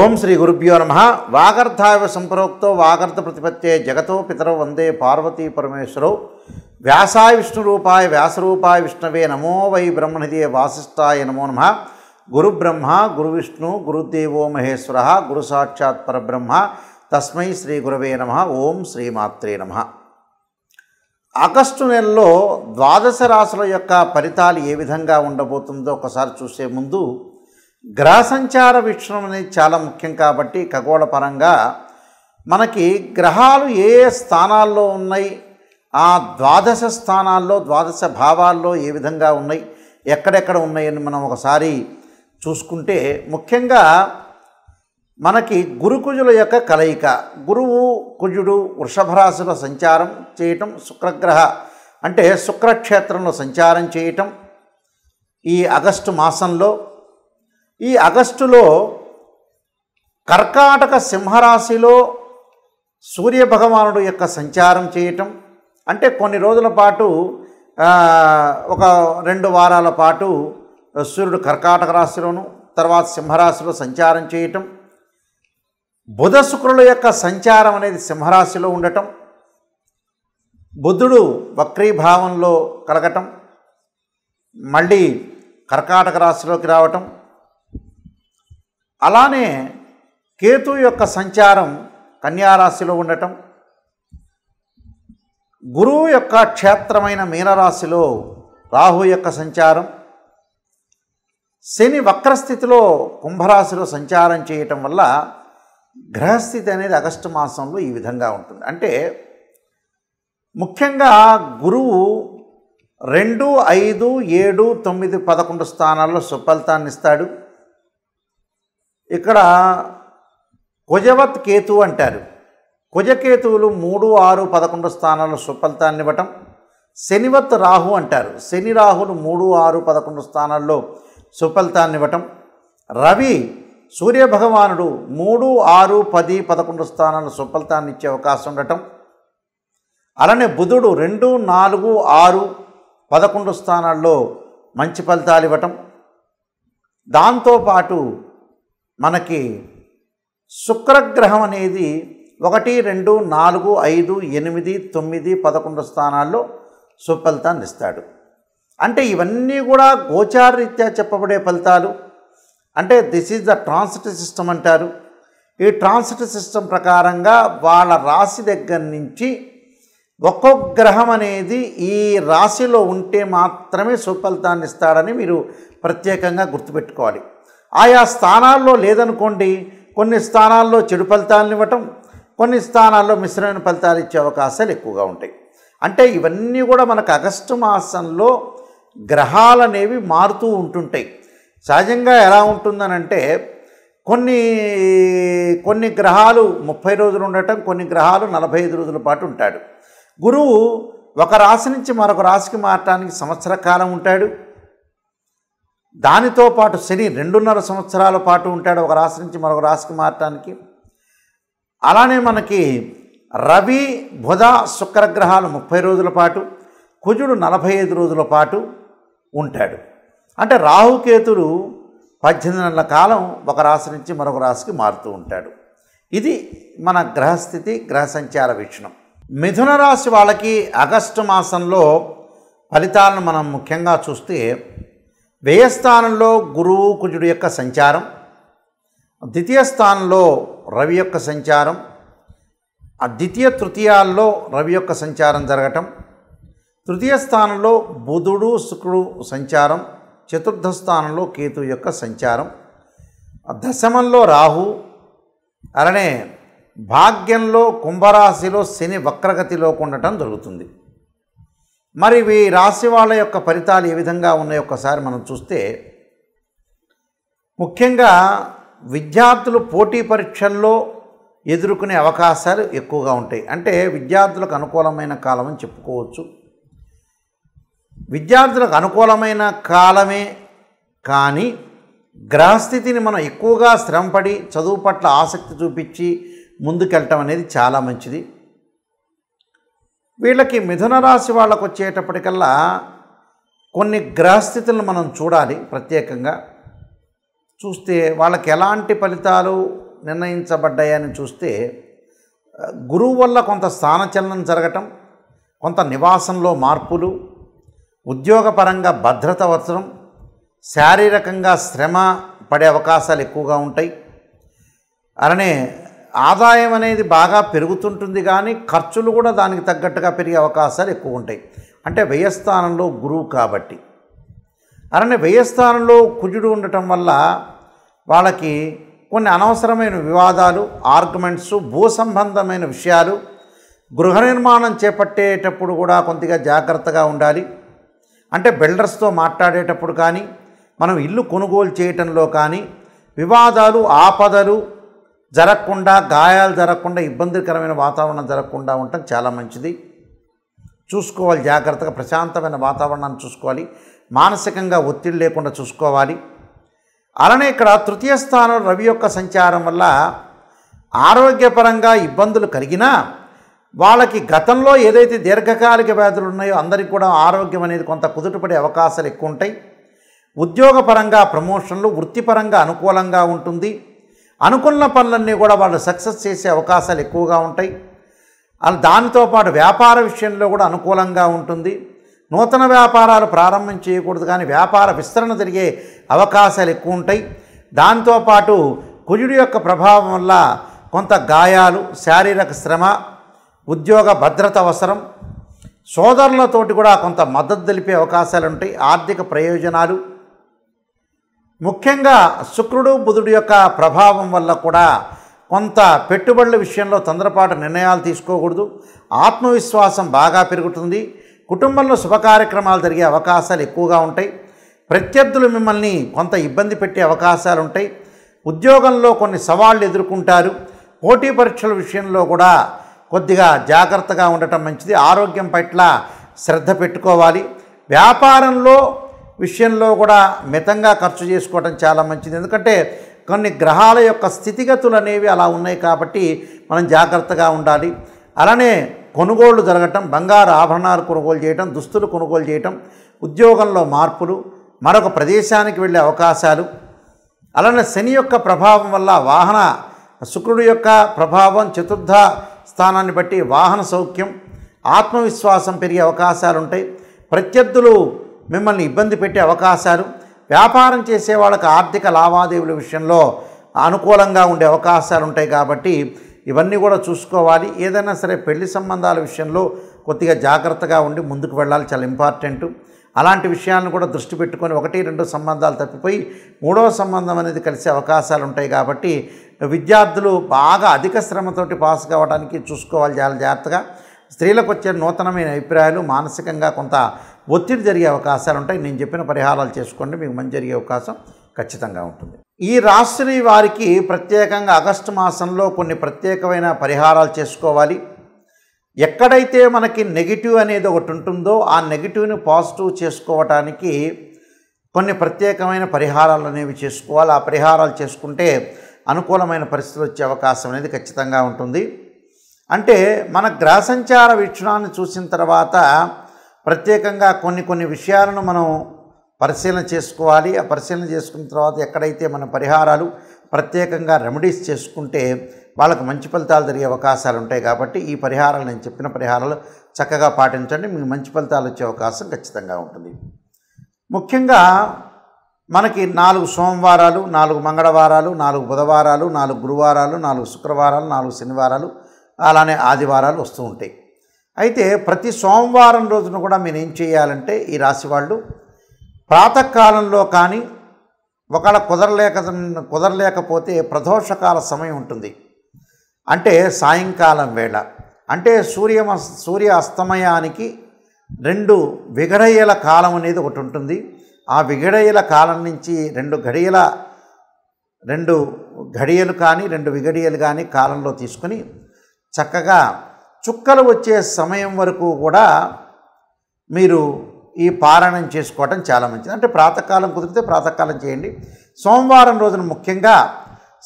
ఓం శ్రీ గురుభ్యో నమః. వాగర్ధావివ సంప్రోక్తో వాగర్ధ ప్రతిపత్తే జగతో పితరౌ వందే పార్వతీ పరమేశ్వరౌ. వ్యాసాయ విష్ణురూపాయ వ్యాసరూపాయ విష్ణవే నమో వై బ్రహ్మనిధియే వాసిష్ఠాయ నమో నమః. గురుబ్రహ్మ గురువిష్ణు గురుదేవో మహేశ్వరః గురు సాక్షాత్ పరబ్రహ్మ తస్మై శ్రీ గురవే నమః. ఓం శ్రీమాత్రే నమః. ఆగస్టు నెలలో ద్వాదశ రాశుల యొక్క ఫలితాలు ఏ విధంగా ఉండబోతుందో ఒకసారి చూసే ముందు గ్రహ సంచార వీక్షణం అనేది చాలా ముఖ్యం. కాబట్టి ఖగోళ పరంగా మనకి గ్రహాలు ఏ ఏ స్థానాల్లో ఉన్నాయి, ఆ ద్వాదశ స్థానాల్లో ద్వాదశ భావాల్లో ఏ విధంగా ఉన్నాయి, ఎక్కడెక్కడ ఉన్నాయని మనం ఒకసారి చూసుకుంటే ముఖ్యంగా మనకి గురు కుజుల యొక్క కలయిక, గురువు కుజుడు వృషభ రాశిలో సంచారం చేయటం, శుక్రగ్రహ అంటే శుక్రక్షేత్రంలో సంచారం చేయటం ఈ ఆగస్టు మాసంలో. ఈ ఆగస్టులో కర్కాటక సింహరాశిలో సూర్యభగవానుడు యొక్క సంచారం చేయటం అంటే కొన్ని రోజుల పాటు ఒక 2 వారాల పాటు సూర్యుడు కర్కాటక రాశిలోను తర్వాత సింహరాశిలో సంచారం చేయటం, బుధ శుక్రుల యొక్క సంచారం అనేది సింహరాశిలో ఉండటం, బుధుడు వక్రీభావంలో కలగటం, మళ్ళీ కర్కాటక రాశిలోకి రావటం, అలానే కేతు యొక్క సంచారం కన్యారాశిలో ఉండటం, గురువు యొక్క క్షేత్రమైన మీనరాశిలో రాహు యొక్క సంచారం, శని వక్రస్థితిలో కుంభరాశిలో సంచారం చేయటం వల్ల గ్రహస్థితి అనేది ఆగస్టు మాసంలో ఈ విధంగా ఉంటుంది. అంటే ముఖ్యంగా గురువు 2, 5, 7, 9, 11 స్థానాల్లో సుఫలితాన్ని ఇస్తాడు. ఇక్కడ కుజవత్ కేతు అంటారు. కుజకేతువులు 3, 6, 11 స్థానాల్లో సుఫలితాన్ని ఇవ్వటం. శనివత్ రాహు అంటారు. శని రాహులు 3, 6, 11 స్థానాల్లో సుఫలితాన్ని ఇవ్వటం. రవి సూర్యభగవానుడు 3, 6, 10, 11 స్థానాల్లో సుఫలితాన్ని ఇచ్చే అవకాశం ఉండటం. అలానే బుధుడు 2, 4, 6, 11 స్థానాల్లో మంచి ఫలితాలు ఇవ్వటం. దాంతోపాటు మనకి శుక్రగ్రహం అనేది 1, 2, 4, 5, 8, 9, 11 స్థానాల్లో సుఫలితాన్ని ఇస్తాడు. అంటే ఇవన్నీ కూడా గోచారరీత్యా చెప్పబడే ఫలితాలు. అంటే this is the transit system అంటారు. ఈ ట్రాన్సిట్ సిస్టమ్ ప్రకారంగా వాళ్ళ రాశి దగ్గర నుంచి ఒక్కొక్క గ్రహం అనేది ఈ రాశిలో ఉంటే మాత్రమే సుఫలితాన్ని ఇస్తాడని మీరు ప్రత్యేకంగా గుర్తుపెట్టుకోవాలి. ఆయా స్థానాల్లో లేదనుకోండి, కొన్ని స్థానాల్లో చెడు ఫలితాలను ఇవ్వటం, కొన్ని స్థానాల్లో మిశ్రమైన ఫలితాలు ఇచ్చే అవకాశాలు ఎక్కువగా ఉంటాయి. అంటే ఇవన్నీ కూడా మనకు ఆగస్టు మాసంలో గ్రహాలు అనేవి మారుతూ ఉంటుంటాయి. సహజంగా ఎలా ఉంటుందనంటే కొన్ని గ్రహాలు 30 రోజులు ఉండటం, కొన్ని గ్రహాలు 45 రోజుల పాటు ఉంటాడు. గురువు ఒక రాశి నుంచి మరొక రాశికి మారటానికి సంవత్సర కాలం ఉంటాడు. దానితో పాటు శని 2.5 సంవత్సరాల పాటు ఉంటాడు ఒక రాశి నుంచి మరొక రాశికి మారటానికి. అలానే మనకి రవి బుధ శుక్రగ్రహాలు 30 రోజుల పాటు, కుజుడు 45 రోజుల పాటు ఉంటాడు. అంటే రాహుకేతుడు 18 నెలల కాలం ఒక రాశి నుంచి మరొక రాశికి మారుతూ ఉంటాడు. ఇది మన గ్రహస్థితి, గ్రహ సంచార వీక్షణం. మిథున రాశి వాళ్ళకి ఆగస్టు మాసంలో ఫలితాలను మనం ముఖ్యంగా చూస్తే వ్యయస్థానంలో గురువు కుజుడు యొక్క సంచారం, ద్వితీయ స్థానంలో రవి యొక్క సంచారం, ద్వితీయ తృతీయాల్లో రవి యొక్క సంచారం జరగటం, తృతీయ స్థానంలో బుధుడు శుక్రుడు సంచారం, చతుర్థ స్థానంలో కేతు యొక్క సంచారం, దశమంలో రాహు, అలానే భాగ్యంలో కుంభరాశిలో శని వక్రగతిలోకి ఉండటం జరుగుతుంది. మరి ఈ రాశి వాళ్ళ యొక్క ఫలితాలు ఏ విధంగా ఉన్నాయో ఒక్కసారి మనం చూస్తే ముఖ్యంగా విద్యార్థులు పోటీ పరీక్షల్లో ఎదుర్కొనే అవకాశాలు ఎక్కువగా ఉంటాయి. అంటే విద్యార్థులకు అనుకూలమైన కాలం అని చెప్పుకోవచ్చు. విద్యార్థులకు అనుకూలమైన కాలమే, కానీ గ్రహస్థితిని మనం ఎక్కువగా శ్రమపడి చదువు పట్ల ఆసక్తి చూపించి ముందుకెళ్ళటం అనేది చాలా మంచిది. వీళ్ళకి మిథున రాశి వాళ్ళకు వచ్చేటప్పటికల్లా కొన్ని గ్రహస్థితులను మనం చూడాలి ప్రత్యేకంగా. చూస్తే వాళ్ళకి ఎలాంటి ఫలితాలు నిర్ణయించబడ్డాయని చూస్తే గురువు వల్ల కొంత స్థానచలనం జరగటం, కొంత నివాసంలో మార్పులు, ఉద్యోగపరంగా భద్రత అవసరం, శారీరకంగా శ్రమ పడే అవకాశాలు ఎక్కువగా ఉంటాయి. అలానే ఆదాయం అనేది బాగా పెరుగుతుంటుంది, కానీ ఖర్చులు కూడా దానికి తగ్గట్టుగా పెరిగే అవకాశాలు ఎక్కువ ఉంటాయి. అంటే వ్యయస్థానంలో గురువు కాబట్టి. అలానే వ్యయస్థానంలో కుజుడు ఉండటం వల్ల వాళ్ళకి కొన్ని అనవసరమైన వివాదాలు, ఆర్గ్యుమెంట్స్, భూ సంబంధమైన విషయాలు, గృహ నిర్మాణం చేపట్టేటప్పుడు కూడా కొద్దిగా జాగ్రత్తగా ఉండాలి. అంటే బిల్డర్స్తో మాట్లాడేటప్పుడు కానీ, మనం ఇల్లు కొనుగోలు చేయటంలో కానీ వివాదాలు, ఆపదలు జరగకుండా, గాయాలు జరగకుండా, ఇబ్బందికరమైన వాతావరణం జరగకుండా ఉండటం చాలా మంచిది. చూసుకోవాలి జాగ్రత్తగా, ప్రశాంతమైన వాతావరణాన్ని చూసుకోవాలి, మానసికంగా ఒత్తిడి లేకుండా చూసుకోవాలి. అలానే ఇక్కడ తృతీయ స్థానం రవి యొక్క సంచారం వల్ల ఆరోగ్యపరంగా ఇబ్బందులు కలిగినా వాళ్ళకి గతంలో ఏదైతే దీర్ఘకాలిక వ్యాధులు ఉన్నాయో అందరికీ కూడా ఆరోగ్యం అనేది కొంత కుదుటపడే అవకాశాలు ఎక్కువ ఉంటాయి. ఉద్యోగపరంగా ప్రమోషన్లు, వృత్తిపరంగా అనుకూలంగా ఉంటుంది. అనుకున్న పనులన్నీ కూడా వాళ్ళు సక్సెస్ చేసే అవకాశాలు ఎక్కువగా ఉంటాయి. దానితో పాటు వ్యాపార విషయంలో కూడా అనుకూలంగా ఉంటుంది. నూతన వ్యాపారాలు ప్రారంభం చేయకూడదు, కానీ వ్యాపార విస్తరణ జరిగే అవకాశాలు ఎక్కువ ఉంటాయి. దాంతోపాటు కుజుడి యొక్క ప్రభావం వల్ల కొంత గాయాలు, శారీరక శ్రమ, ఉద్యోగ భద్రత అవసరం, సోదరులతోటి కూడా కొంత మద్దతు తెలిపే అవకాశాలు ఉంటాయి. ఆర్థిక ప్రయోజనాలు, ముఖ్యంగా శుక్రుడు బుధుడు యొక్క ప్రభావం వల్ల కూడా కొంత పెట్టుబడుల విషయంలో తొందరపాటు నిర్ణయాలు తీసుకోకూడదు. ఆత్మవిశ్వాసం బాగా పెరుగుతుంది. కుటుంబంలో శుభ కార్యక్రమాలు జరిగే అవకాశాలు ఎక్కువగా ఉంటాయి. ప్రత్యర్థులు మిమ్మల్ని కొంత ఇబ్బంది పెట్టే అవకాశాలు ఉంటాయి. ఉద్యోగంలో కొన్ని సవాళ్లు ఎదుర్కొంటారు. పోటీ పరీక్షల విషయంలో కూడా కొద్దిగా జాగ్రత్తగా ఉండటం మంచిది. ఆరోగ్యం పట్ల శ్రద్ధ పెట్టుకోవాలి. వ్యాపారంలో విషయంలో కూడా మితంగా ఖర్చు చేసుకోవడం చాలా మంచిది. ఎందుకంటే కొన్ని గ్రహాల యొక్క స్థితిగతులు అనేవి అలా ఉన్నాయి కాబట్టి మనం జాగ్రత్తగా ఉండాలి. అలానే కొనుగోళ్లు జరగటం, బంగారు ఆభరణాలు కొనుగోలు చేయటం, దుస్తులు కొనుగోలు చేయటం, ఉద్యోగంలో మార్పులు, మరొక ప్రదేశానికి వెళ్ళే అవకాశాలు, అలానే శని యొక్క ప్రభావం వల్ల వాహన, శుక్రుడి యొక్క ప్రభావం చతుర్థ స్థానాన్ని బట్టి వాహన సౌఖ్యం, ఆత్మవిశ్వాసం పెరిగే అవకాశాలు ఉంటాయి. ప్రత్యర్థులు మిమ్మల్ని ఇబ్బంది పెట్టే అవకాశాలు, వ్యాపారం చేసే వాళ్ళకి ఆర్థిక లావాదేవీల విషయంలో అనుకూలంగా ఉండే అవకాశాలు ఉంటాయి. కాబట్టి ఇవన్నీ కూడా చూసుకోవాలి. ఏదైనా సరే పెళ్లి సంబంధాల విషయంలో కొద్దిగా జాగ్రత్తగా ఉండి ముందుకు వెళ్ళాలి, చాలా ఇంపార్టెంట్. అలాంటి విషయాలను కూడా దృష్టి పెట్టుకొని 1-2 సంబంధాలు తప్పిపోయి 3వ సంబంధం అనేది కలిసే అవకాశాలు ఉంటాయి. కాబట్టి విద్యార్థులు బాగా అధిక శ్రమతోటి పాస్ కావడానికి చూసుకోవాలి చాలా జాగ్రత్తగా. స్త్రీలకు వచ్చే నూతనమైన అభిప్రాయాలు, మానసికంగా కొంత ఒత్తిడి జరిగే అవకాశాలు ఉంటాయి. నేను చెప్పిన పరిహారాలు చేసుకోండి, మీకు మంచి జరిగే అవకాశం ఖచ్చితంగా ఉంటుంది. ఈ రాశి వారికి ప్రత్యేకంగా ఆగస్టు మాసంలో కొన్ని ప్రత్యేకమైన పరిహారాలు చేసుకోవాలి. ఎక్కడైతే మనకి నెగిటివ్ అనేది ఒకటి ఉంటుందో ఆ నెగిటివ్ని పాజిటివ్ చేసుకోవటానికి కొన్ని ప్రత్యేకమైన పరిహారాలు అనేవి చేసుకోవాలి. ఆ పరిహారాలు చేసుకుంటే అనుకూలమైన పరిస్థితులు వచ్చే అవకాశం అనేది ఖచ్చితంగా ఉంటుంది. అంటే మన గ్రహ సంచార వీక్షణాన్ని చూసిన తర్వాత ప్రత్యేకంగా కొన్ని విషయాలను మనం పరిశీలన చేసుకోవాలి. ఆ పరిశీలన చేసుకున్న తర్వాత ఎక్కడైతే మన పరిహారాలు ప్రత్యేకంగా రెమెడీస్ చేసుకుంటే వాళ్ళకు మంచి ఫలితాలు జరిగే అవకాశాలు ఉంటాయి. కాబట్టి ఈ పరిహారాలు, నేను చెప్పిన పరిహారాలు చక్కగా పాటించండి, మీకు మంచి ఫలితాలు వచ్చే అవకాశం ఖచ్చితంగా ఉంటుంది. ముఖ్యంగా మనకి 4 సోమవారాలు, 4 మంగళవారాలు, 4 బుధవారాలు, 4 గురువారాలు, 4 శుక్రవారాలు, 4 శనివారాలు, అలానే ఆదివారాలు వస్తూ ఉంటాయి. అయితే ప్రతి సోమవారం రోజున కూడా మీరు ఏం చేయాలంటే ఈ రాశి వాళ్ళు ప్రాతకాలంలో కానీ ఒకవేళ కుదరలేకపోతే ప్రదోషకాల సమయం ఉంటుంది, అంటే సాయంకాలం వేళ, అంటే సూర్య అస్తమయానికి 2 విఘడయ్యల కాలం అనేది ఒకటి ఉంటుంది. ఆ విఘడయ్యల కాలం నుంచి 2 ఘడియలు కానీ 2 విఘడియలు కానీ కాలంలో తీసుకొని చక్కగా చుక్కలు వచ్చే సమయం వరకు కూడా మీరు ఈ పారాయణం చేసుకోవటం చాలా మంచిది. అంటే ప్రాతకాలం కుదిరితే ప్రాతకాలం చేయండి. సోమవారం రోజున ముఖ్యంగా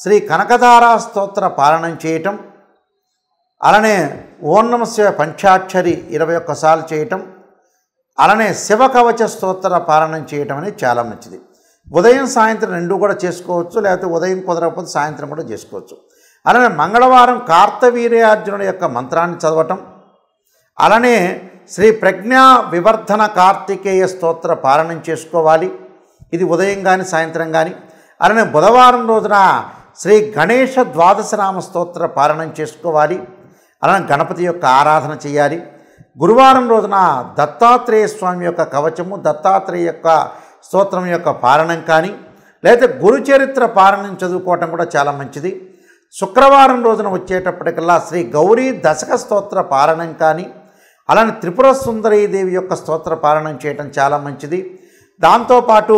శ్రీ కనకధారా స్తోత్ర పారాయణం చేయటం, అలానే ఓం నమః శివాయ పంచాక్షరి 21 సార్లు చేయటం, అలానే శివ కవచ స్తోత్ర పారాయణం చేయటం అనేది చాలా మంచిది. ఉదయం సాయంత్రం రెండు కూడా చేసుకోవచ్చు, లేకపోతే ఉదయం కుదరకపోతే సాయంత్రం కూడా చేసుకోవచ్చు. అలానే మంగళవారం కార్తవీర్యార్జునుడి యొక్క మంత్రాన్ని చదవటం, అలానే శ్రీ ప్రజ్ఞా వివర్ధన కార్తికేయ స్తోత్ర పారాయణం చేసుకోవాలి. ఇది ఉదయం కానీ సాయంత్రం కానీ. అలానే బుధవారం రోజున శ్రీ గణేష ద్వాదశనామ స్తోత్ర పారాయణం చేసుకోవాలి. అలానే గణపతి యొక్క ఆరాధన చేయాలి. గురువారం రోజున దత్తాత్రేయ స్వామి యొక్క కవచము, దత్తాత్రేయ యొక్క స్తోత్రం యొక్క పారాయణం కానీ, లేకపోతే గురుచరిత్ర పారాయణం చదువుకోవటం కూడా చాలా మంచిది. శుక్రవారం రోజున వచ్చేటప్పటికల్లా శ్రీ గౌరీ దశక స్తోత్ర పారాయణం కానీ, అలానే త్రిపుర సుందరీదేవి యొక్క స్తోత్ర పారాయణం చేయటం చాలా మంచిది. దాంతోపాటు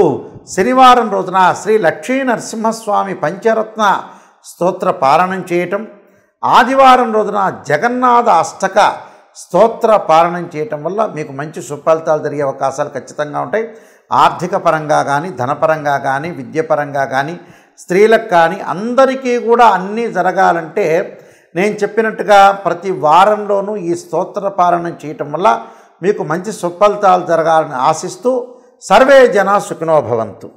శనివారం రోజున శ్రీ లక్ష్మీ నరసింహస్వామి పంచరత్న స్తోత్ర పారాయణం చేయటం, ఆదివారం రోజున జగన్నాథ అష్టక స్తోత్ర పారాయణం చేయటం వల్ల మీకు మంచి సుఫలితాలు జరిగే అవకాశాలు ఖచ్చితంగా ఉంటాయి. ఆర్థిక పరంగా కానీ, ధనపరంగా కానీ, విద్యపరంగా కానీ, స్త్రీలకు కానీ అందరికీ కూడా అన్నీ జరగాలంటే నేను చెప్పినట్టుగా ప్రతి వారంలోనూ ఈ స్తోత్ర పారాయణం చేయటం వల్ల మీకు మంచి సుఫలితాలు జరగాలని ఆశిస్తూ సర్వే జనా సుఖినో భవంతు.